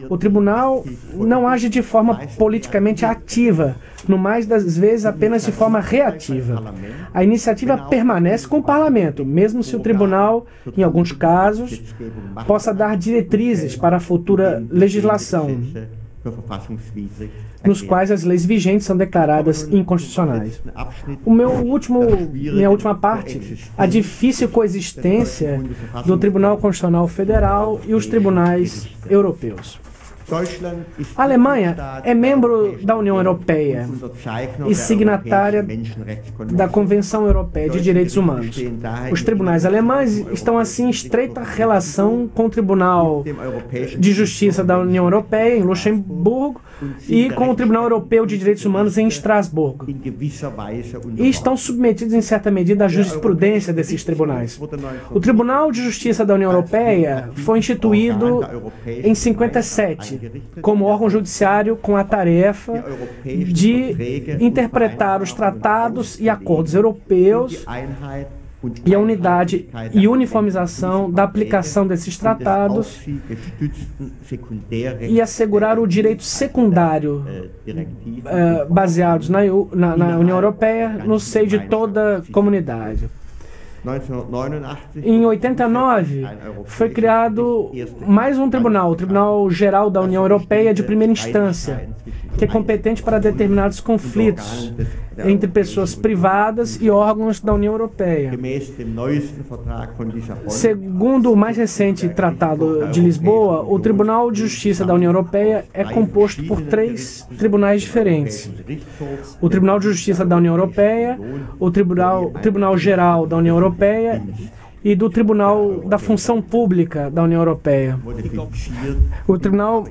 O tribunal não age de forma politicamente ativa, no mais das vezes apenas de forma reativa. A iniciativa permanece com o parlamento, mesmo se o tribunal, em alguns casos, possa dar diretrizes para a futura legislação, nos quais as leis vigentes são declaradas inconstitucionais. Minha última parte, a difícil coexistência do Tribunal Constitucional Federal e os tribunais europeus. A Alemanha é membro da União Europeia e signatária da Convenção Europeia de Direitos Humanos. Os tribunais alemães estão, assim, em estreita relação com o Tribunal de Justiça da União Europeia, em Luxemburgo, e com o Tribunal Europeu de Direitos Humanos, em Estrasburgo. E estão submetidos, em certa medida, à jurisprudência desses tribunais. O Tribunal de Justiça da União Europeia foi instituído em 1957, como órgão judiciário com a tarefa de interpretar os tratados e acordos europeus e a unidade e uniformização da aplicação desses tratados e assegurar o direito secundário baseados na União Europeia no seio de toda a comunidade. Em 89, foi criado mais um tribunal, o Tribunal Geral da União Europeia de primeira instância, que é competente para determinados conflitos entre pessoas privadas e órgãos da União Europeia. Segundo o mais recente Tratado de Lisboa, o Tribunal de Justiça da União Europeia é composto por 3 tribunais diferentes: o Tribunal de Justiça da União Europeia, o Tribunal Geral da União Europeia e do Tribunal da Função Pública da União Europeia. O tribunal,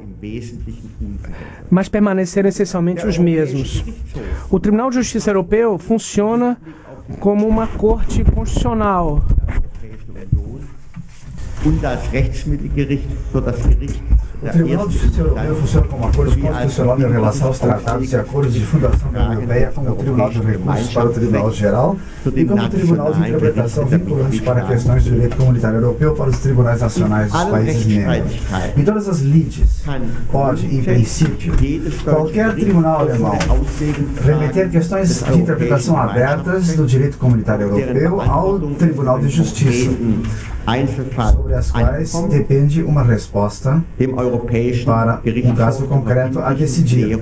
mas permaneceram essencialmente os mesmos. O Tribunal de Justiça Europeu funciona como uma corte constitucional. O Tribunal de Justiça Europeu funciona como uma corte constitucional em relação aos tratados e acordos de fundação da União Europeia, como o Tribunal de Recursos para o Tribunal Geral e como o Tribunal de Interpretação vinculante para questões do direito comunitário europeu para os tribunais nacionais dos países membros. Em todas as lides, pode, em princípio, qualquer tribunal alemão remeter questões de interpretação abertas do direito comunitário europeu ao Tribunal de Justiça, sobre as quais depende uma resposta para um caso concreto a decidir,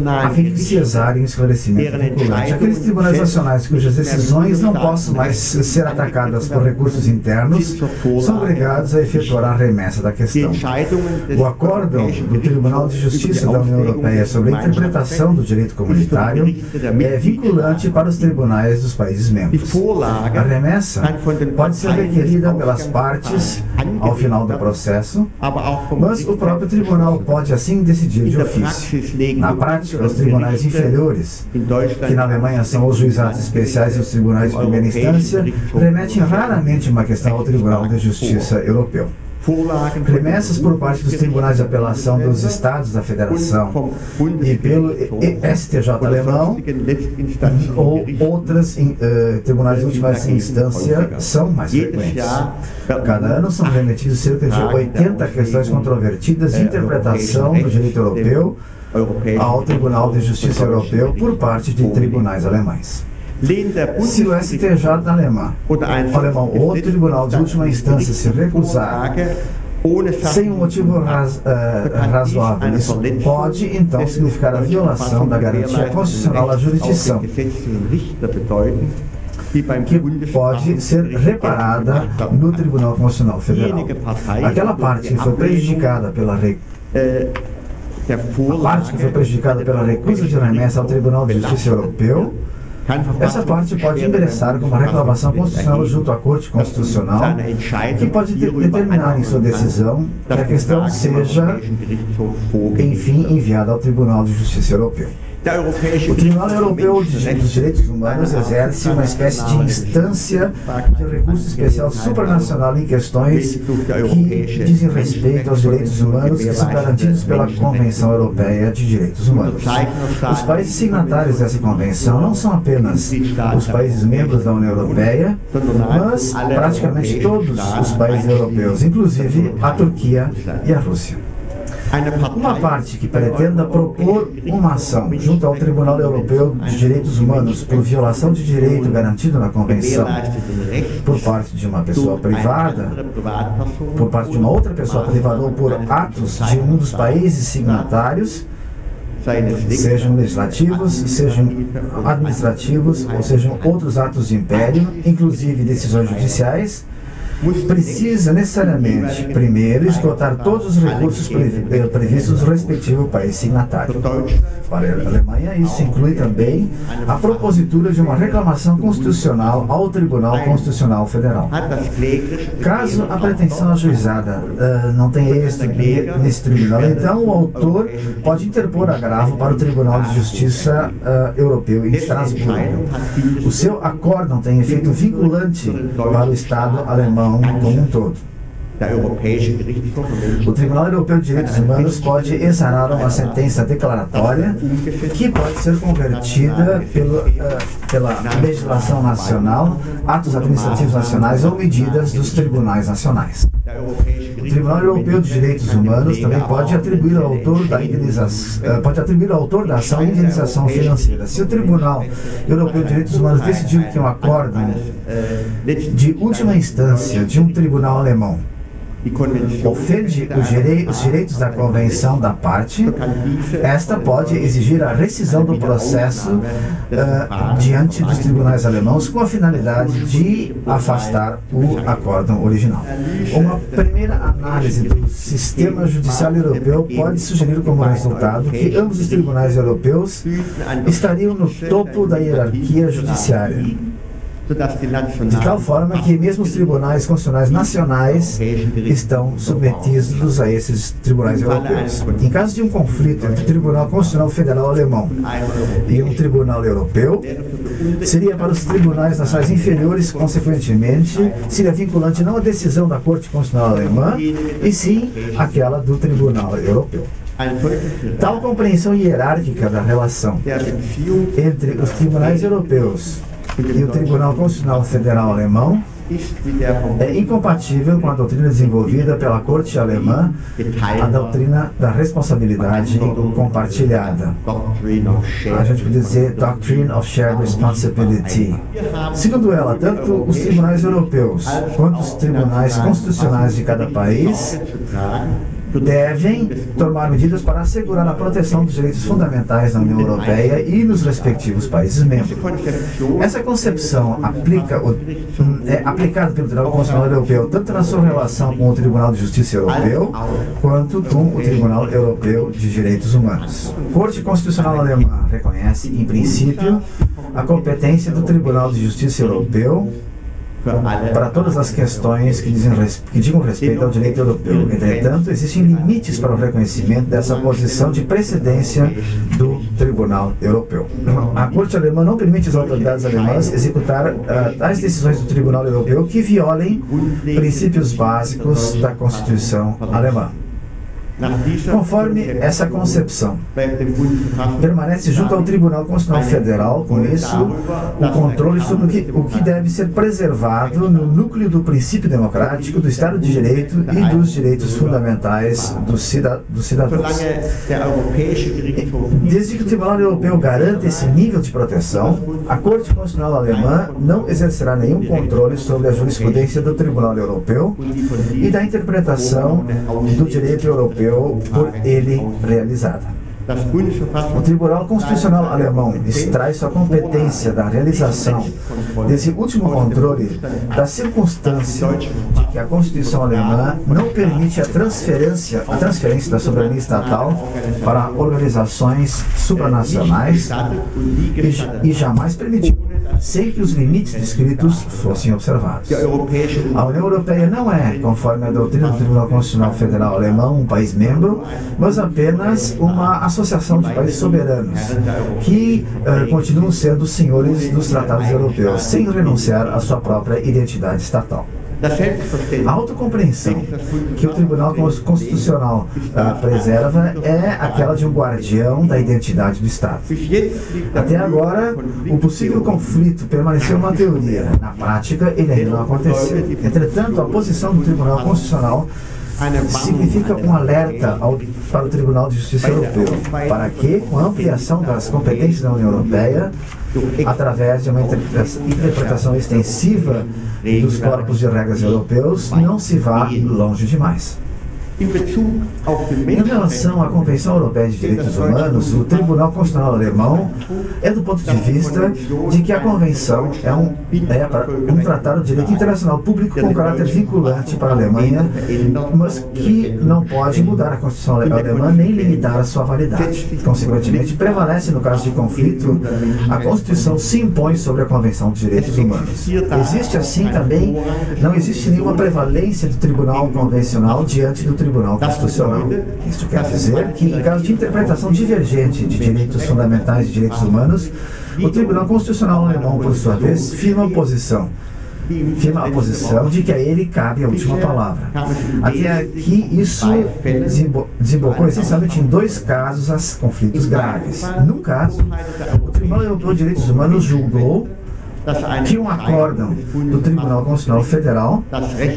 a fim de se exar em esclarecimento vinculante. Aqueles tribunais nacionais cujas decisões não possam mais ser atacadas por recursos internos são obrigados a efetuar a remessa da questão. O acórdão do Tribunal de Justiça da União Europeia sobre a interpretação do direito comunitário é vinculante para os tribunais dos países membros. A remessa pode ser requerida pelas partes ao final do processo, mas o próprio tribunal pode assim decidir de ofício. Na prática, os tribunais inferiores, que na Alemanha são os juizados especiais e os tribunais de primeira instância, remetem raramente uma questão ao Tribunal de Justiça Europeu. Remessas por parte dos tribunais de apelação dos Estados da Federação e pelo STJ alemão ou outras tribunais de última instância são mais frequentes. Cada ano são remetidos cerca de 80 questões controvertidas de interpretação do direito europeu ao Tribunal de Justiça Europeu por parte de tribunais alemães. Se o STJ alemão ou o Tribunal de última instância se recusar sem um motivo razoável, isso pode então significar a violação da garantia constitucional à jurisdição, que pode ser reparada no Tribunal Constitucional Federal. Aquela parte que foi prejudicada pela recusa de remessa ao Tribunal de Justiça Europeu, essa parte pode ingressar com uma reclamação constitucional junto à Corte Constitucional, que pode determinar em sua decisão que a questão seja, enfim, enviada ao Tribunal de Justiça Europeu. O Tribunal Europeu dos Direitos Humanos exerce uma espécie de instância de recurso especial supranacional em questões que dizem respeito aos direitos humanos que são garantidos pela Convenção Europeia de Direitos Humanos. Os países signatários dessa convenção não são apenas os países membros da União Europeia, mas praticamente todos os países europeus, inclusive a Turquia e a Rússia. Uma parte que pretenda propor uma ação junto ao Tribunal Europeu de Direitos Humanos por violação de direito garantido na Convenção por parte de uma pessoa privada, por parte de uma outra pessoa privada ou por atos de um dos países signatários, sejam legislativos, sejam administrativos ou sejam outros atos de império, inclusive decisões judiciais, precisa necessariamente, primeiro, esgotar todos os recursos previstos no respectivo país signatário. Para a Alemanha, isso inclui também a propositura de uma reclamação constitucional ao Tribunal Constitucional Federal. Caso a pretensão ajuizada não tenha êxito nesse tribunal, então o autor pode interpor agravo para o Tribunal de Justiça Europeu em Estrasburgo. O seu acórdão tem efeito vinculante para o Estado alemão como um todo. O Tribunal Europeu de Direitos Humanos pode exarar uma sentença declaratória que pode ser convertida pela legislação nacional, atos administrativos nacionais ou medidas dos tribunais nacionais. O Tribunal Europeu de Direitos Humanos também pode atribuir ao autor da ação indenização financeira. Se o Tribunal Europeu de Direitos Humanos decidir que um acórdão de última instância de um tribunal alemão ofende os direitos da convenção da parte, esta pode exigir a rescisão do processo diante dos tribunais alemãos com a finalidade de afastar o acórdão original. Uma primeira análise do sistema judicial europeu pode sugerir como resultado que ambos os tribunais europeus estariam no topo da hierarquia judiciária, de tal forma que mesmo os tribunais constitucionais nacionais estão submetidos a esses tribunais europeus. Em caso de um conflito entre o Tribunal Constitucional Federal Alemão e um tribunal europeu, seria para os tribunais nacionais inferiores, consequentemente, seria vinculante não a decisão da Corte Constitucional Alemã, e sim aquela do Tribunal Europeu. Tal compreensão hierárquica da relação entre os tribunais europeus e o Tribunal Constitucional Federal Alemão é incompatível com a doutrina desenvolvida pela Corte Alemã, a doutrina da responsabilidade compartilhada. A gente pode dizer Doctrine of Shared Responsibility. Segundo ela, tanto os tribunais europeus quanto os tribunais constitucionais de cada país devem tomar medidas para assegurar a proteção dos direitos fundamentais na União Europeia e nos respectivos países membros. Essa concepção é aplicada pelo Tribunal Constitucional Europeu tanto na sua relação com o Tribunal de Justiça Europeu quanto com o Tribunal Europeu de Direitos Humanos. A Corte Constitucional Alemã reconhece, em princípio, a competência do Tribunal de Justiça Europeu para todas as questões que digam respeito ao direito europeu. Entretanto, existem limites para o reconhecimento dessa posição de precedência do Tribunal Europeu. A Corte Alemã não permite às autoridades alemãs executar tais decisões do Tribunal Europeu que violem princípios básicos da Constituição alemã. Conforme essa concepção, permanece junto ao Tribunal Constitucional Federal, com isso, o controle sobre o que deve ser preservado no núcleo do princípio democrático, do Estado de Direito e dos direitos fundamentais dos cidadãos. Desde que o Tribunal Europeu garanta esse nível de proteção, a Corte Constitucional Alemã não exercerá nenhum controle sobre a jurisprudência do Tribunal Europeu e da interpretação do direito europeu por ele realizada. O Tribunal Constitucional Alemão extrai sua competência da realização desse último controle da circunstância de que a Constituição Alemã não permite a transferência da soberania estatal para organizações supranacionais e jamais permitiu sem que os limites descritos fossem observados. A União Europeia não é, conforme a doutrina do Tribunal Constitucional Federal Alemão, um país membro, mas apenas uma associação de países soberanos, que continuam sendo senhores dos tratados europeus, sem renunciar à sua própria identidade estatal. A autocompreensão que o Tribunal Constitucional preserva é aquela de um guardião da identidade do Estado. Até agora, o possível conflito permaneceu uma teoria. Na prática, ele ainda não aconteceu. Entretanto, a posição do Tribunal Constitucional significa um alerta para o Tribunal de Justiça Europeu, para que, com a ampliação das competências da União Europeia, através de uma interpretação extensiva dos corpos de regras europeus, não se vá longe demais. Em relação à Convenção Europeia de Direitos Humanos, o Tribunal Constitucional Alemão é do ponto de vista de que a Convenção é um tratado de direito internacional público com caráter vinculante para a Alemanha, mas que não pode mudar a Constituição alemã nem limitar a sua validade. Consequentemente, prevalece no caso de conflito, a Constituição se impõe sobre a Convenção de Direitos Humanos. Existe assim também, não existe nenhuma prevalência do Tribunal Convencional diante do Tribunal Constitucional. Isso quer dizer que, em caso de interpretação divergente de direitos fundamentais e direitos humanos, o Tribunal Constitucional Alemão, por sua vez, firma a posição de que a ele cabe a última palavra. Até aqui, isso desembocou essencialmente em dois casos, conflitos graves. Num caso, o Tribunal Europeu de Direitos Humanos julgou que um acórdão do Tribunal Constitucional Federal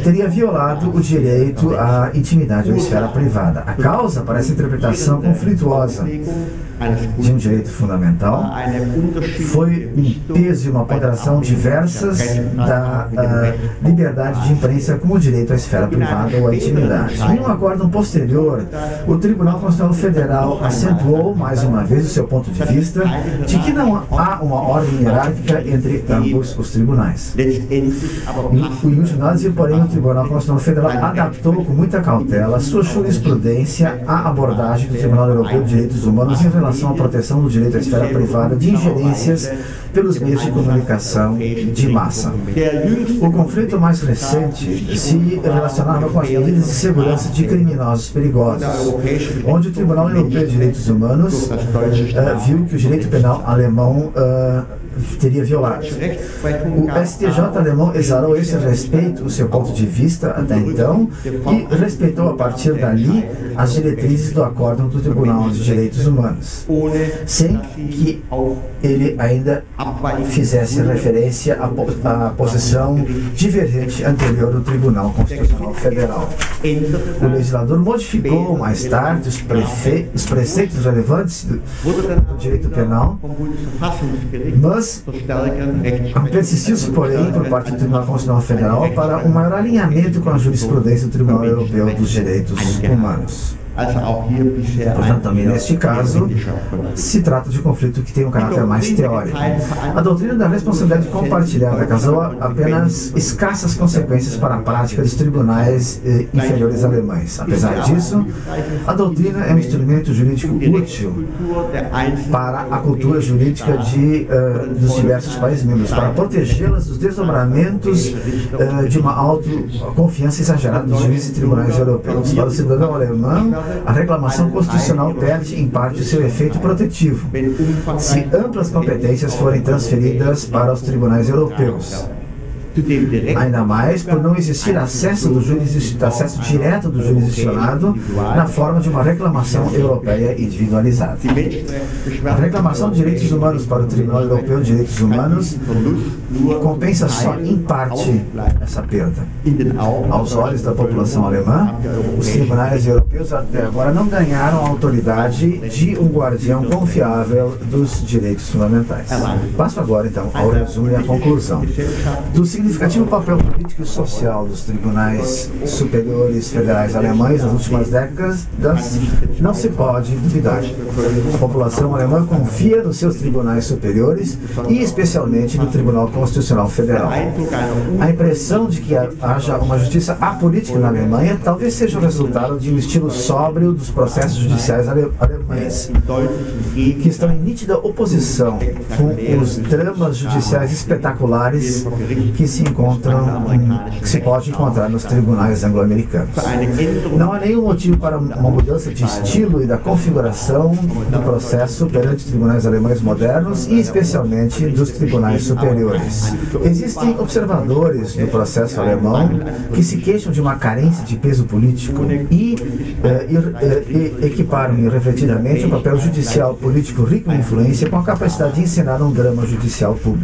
teria violado o direito à intimidade ou esfera privada. A causa para essa interpretação conflituosa de um direito fundamental foi um peso e uma ponderação diversas da liberdade de imprensa com o direito à esfera privada ou à intimidade. Em um acórdão posterior, o Tribunal Constitucional Federal acentuou mais uma vez o seu ponto de vista de que não há uma ordem hierárquica entre ambos os tribunais. Em última análise, porém, o Tribunal Constitucional Federal adaptou com muita cautela sua jurisprudência à abordagem do Tribunal Europeu de Direitos Humanos em relação à proteção do direito à esfera privada de ingerências pelos meios de comunicação de massa. O conflito mais recente se relacionava com as medidas de segurança de criminosos perigosos, onde o Tribunal Europeu de Direitos Humanos viu que o direito penal alemão teria violado. O STJ alemão exalou a esse respeito o seu ponto de vista até então e respeitou a partir dali as diretrizes do Acórdão do Tribunal de Direitos Humanos, sem que ele ainda fizesse referência à posição divergente anterior do Tribunal Constitucional Federal. O legislador modificou mais tarde os preceitos relevantes do direito penal, mas persistiu-se, porém, por parte do Tribunal Constitucional Federal para um maior alinhamento com a jurisprudência do Tribunal Europeu dos Direitos Humanos. Portanto, também neste caso, se trata de um conflito que tem um caráter mais teórico. A doutrina da responsabilidade compartilhada causou apenas escassas consequências para a prática dos tribunais inferiores alemães. Apesar disso, a doutrina é um instrumento jurídico útil para a cultura jurídica dos diversos países membros, para protegê-las dos desdobramentos de uma autoconfiança exagerada dos juízes e tribunais europeus. Para o cidadão alemão, a reclamação constitucional perde, em parte, o seu efeito protetivo, se amplas competências forem transferidas para os tribunais europeus. Ainda mais por não existir acesso direto do jurisdicionado na forma de uma reclamação europeia individualizada. A reclamação de direitos humanos para o Tribunal Europeu de Direitos Humanos compensa só em parte essa perda. Aos olhos da população alemã, os tribunais europeus até agora não ganharam a autoridade de um guardião confiável dos direitos fundamentais. Passo agora, então, ao resumo e à conclusão. Dos significativo papel político e social dos tribunais superiores federais alemães nas últimas décadas não se pode duvidar. A população alemã confia nos seus tribunais superiores e especialmente no Tribunal Constitucional Federal. A impressão de que haja uma justiça apolítica na Alemanha talvez seja o resultado de um estilo sóbrio dos processos judiciais alemães, que estão em nítida oposição com os dramas judiciais espetaculares que se pode encontrar nos tribunais anglo-americanos. Não há nenhum motivo para uma mudança de estilo e da configuração do processo perante tribunais alemães modernos e especialmente dos tribunais superiores. Existem observadores do processo alemão que se queixam de uma carência de peso político e equiparam irrefletidamente o papel judicial político rico em influência com a capacidade de encenar um drama judicial público.